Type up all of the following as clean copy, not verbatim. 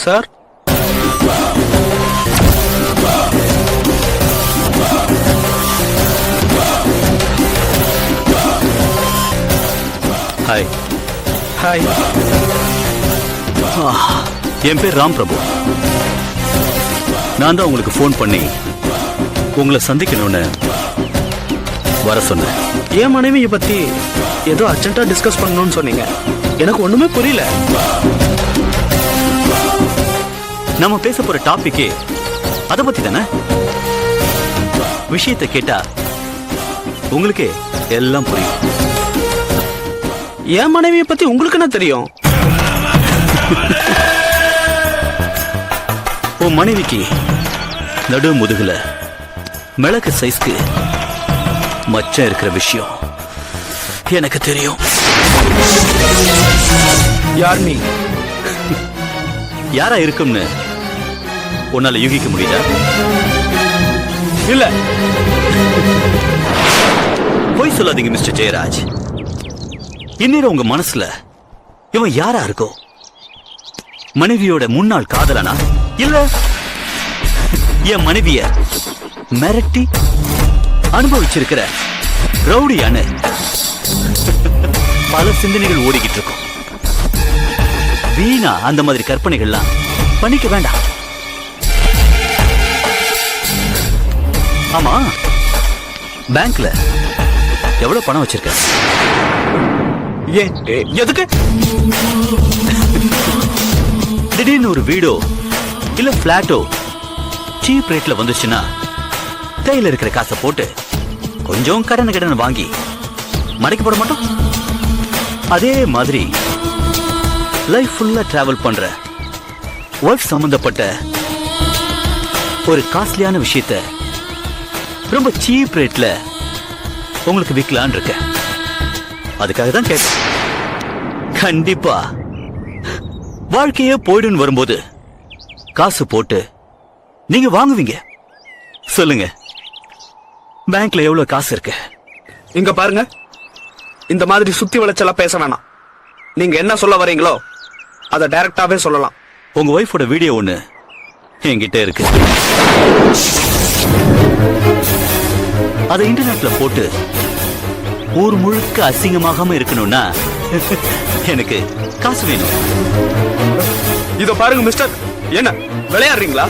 Sir, hi. Hi. என் பேர் ராம் பிரபு. நான் தான் உங்களுக்கு ஃபோன் பண்ணி உங்களை சந்திக்கணும்னு வர சொன்னேன். என் மனைவியை பத்தி ஏதோ அர்ஜென்ட்டா டிஸ்கஸ் பண்ணணும்னு சொன்னீங்க. எனக்கு ஒண்ணுமே புரியல. நம்ம பேச போற டாபிக்கே அத பத்தி தானே. விஷயத்தை கேட்டா உங்களுக்கு எல்லாம் புரியும். என் மனைவியை பத்தி உங்களுக்கு என்ன தெரியும்? உன் மனைவிக்கு நடு முதுகுல மிளகு சைஸ்க்கு மச்சம் இருக்கிற விஷயம் எனக்கு தெரியும். யார் நீ? யாரா இருக்கும்னு உன்னால யூகிக்க முடியுதா? இல்ல. போய் சொல்லாதீங்க மிஸ்டர் ஜெயராஜ். இன்னும் உங்க மனசுல இவன் யாரா இருக்கோ? மனைவியோட முன்னாள் காதலனா, இல்ல என் மனைவிய மிரட்டி அனுபவிச்சிருக்கிற ரவுடியான பல சிந்தனைகள் ஓடிக்கிட்டு இருக்கும். வீணா அந்த மாதிரி கற்பனைகள்லாம் பண்ணிக்க வேண்டாம். ஆமா, பேங்க்ல எவ்வளவு பணம் வச்சிருக்க? ஏன், எதுக்கு? திடீர்னு ஒரு வீடோ இல்ல பிளாட்டோ சீப் ரேட்ல வந்துச்சுன்னா கையில இருக்கிற காசை போட்டு கொஞ்சம் கடன் வாங்கி மடக்கி போட மாட்டோம். அதே மாதிரி லைஃப் ஃபுல்லா டிராவல் பண்ற ஒய்ஃப் சம்பந்தப்பட்ட ஒரு காஸ்ட்லியான விஷயத்த ரொம்ப சீப் ரேட்ல உங்களுக்கு விற்கலான் இருக்க. அதுக்காக தான் கேட்டேன். கண்டிப்பா வாழ்க்கையே போயிடுன்னு வரும்போது காசு போட்டு நீங்க வாங்குவீங்க. சொல்லுங்க, பேங்க்ல எவ்வளவு காசு இருக்கு? இங்க பாருங்க, இந்த மாதிரி சுத்தி வளைச்சலா பேச வேணாம். நீங்க என்ன சொல்ல வரீங்களோ அதை டைரக்டாவே சொல்லலாம். உங்க ஒய்ஃபோட வீடியோ ஒண்ணு என்கிட்ட இருக்கு. அதை இன்டர்நெட்ல போட்டு ஊர் முழுக்க அசிங்கமாகாம இருக்கணும்னா எனக்கு காசு வேணும். இதோ பாருங்க மிஸ்டர், என்ன விளையாடுறீங்களா?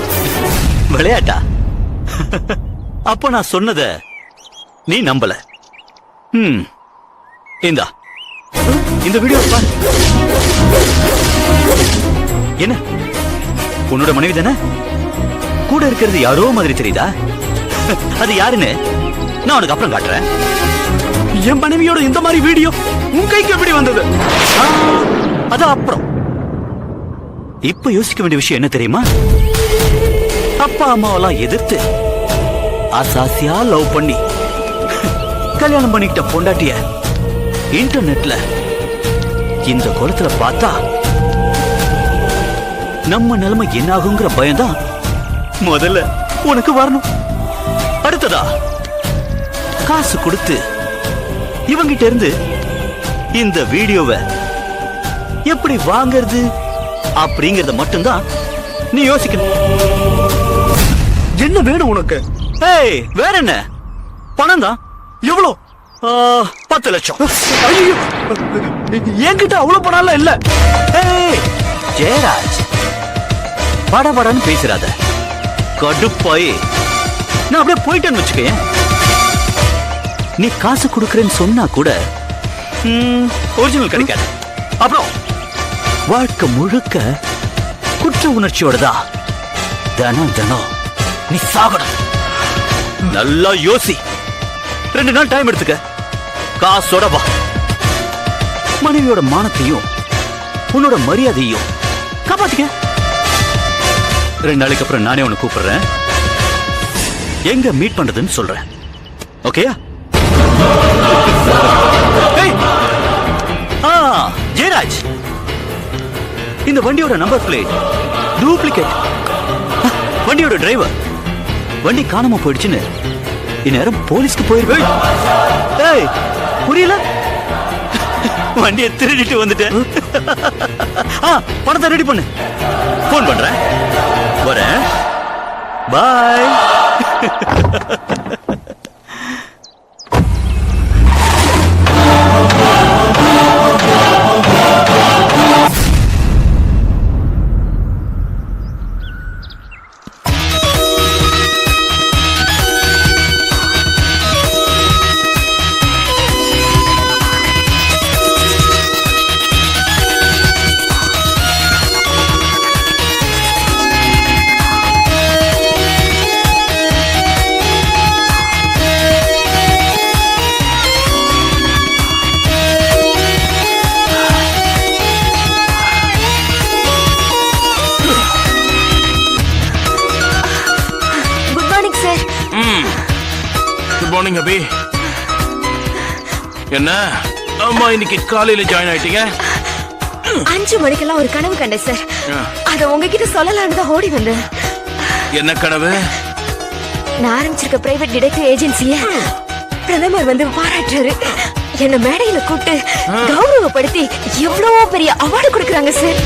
விளையாட்டா? அப்ப நான் சொன்னத நீ நம்பல. இந்தா இந்த வீடியோ பாரு. என்ன, உன்னோட மனைவி தானே? கூட இருக்கிறது யாரோ மாதிரி தெரியுதா? அது யாருன்னு நான் உனக்கு அப்புறம் காட்டுறேன். என் மனைவியோட இந்த மாதிரி வீடியோ உன் கைக்கு எப்படி வந்தது? அது அப்புறம். இப்ப யோசிக்க வேண்டிய விஷயம் என்ன தெரியுமா? அப்பா அம்மாவெல்லாம் எதிர்த்து ஆசாசியா லவ் பண்ணி கல்யாணம் பண்ணிக்கிட்ட பொண்டாட்டிய இன்டர்நெட்ல இந்த குளத்துல பார்த்தா நம்ம நிலைமை என்ன ஆகுங்கிற பயம்தான் முதல்ல உனக்கு வரணும். அடுத்ததா காசு கொடுத்து இவங்கிட்ட இருந்து இந்த வீடியோவை எப்படி வாங்கிறது அப்படிங்கறத மட்டும்தான் நீ யோசிக்கணும். என்ன வேணும் உனக்கு? ஏய், வேற என்ன? பணம் தான். எவ்வளோ? 10 லட்சம். ஐயோ, என்கிட்ட அவ்வளவு பணம் இல்ல. ஏய் ஜெயராஜ், படபடன்னு பேசுறாத. கடுப்பாய் நான் அப்படியே போயிட்டேன்னு வச்சுக்கேன். நீ காசு கொடுக்கறேன்னு சொன்னா கூட ஒரிஜினல் கிடைக்காது. அப்புறம் வாழ்க்கை முழுக்க குற்ற உணர்ச்சியோட தான் தினம் தினம் நீ சாகணும். நல்லா யோசி. 2 நாள் டைம் எடுத்துக்க. காசோட வா. மனைவியோட மானத்தையும் உன்னோட மரியாதையும் காப்பாத்திக்க. 2 நாளைக்கு அப்புறம் நானே உன்னை கூப்பிடுறேன். எங்க மீட் பண்றதுன்னு சொல்றேன். ஓகேயா? ஜெயராஜ், இந்த வண்டியோட நம்பர் பிளேட் டூப்ளிகேட். வண்டியோட டிரைவர் வண்டி காணாம போயிடுச்சுன்னு இந்நேரம் போலீஸ்க்கு போயிருவேன். புரியல? வண்டியை திருடிட்டு வந்துட்டேன். பணத்தை ரெடி பண்ணு. போன் பண்றேன். வரேன். பாய். குட் மார்னிங் அபி. என்ன அம்மா இன்னைக்கு காலையில ஜாயின் ஆயிட்டீங்க? 5 மணிக்கெல்லாம் ஒரு கனவு கண்டேன் சார். அத உங்ககிட்ட சொல்லலாம்னு தான் ஓடி வந்தேன். என்ன கனவு? நான் ஆரம்பிச்சிருக்க பிரைவேட் டிடெக்டிவ் ஏஜென்சிய பிரதமர் வந்து பாராட்டுறாரு. என்ன மேடையில கூப்பிட்டு கௌரவப்படுத்தி எவ்வளவோ பெரிய அவார்டு கொடுக்கறாங்க sir.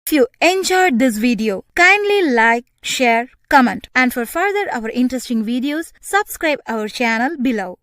If you enjoyed this video, kindly like, share, comment, and for further our interesting videos, subscribe our channel below.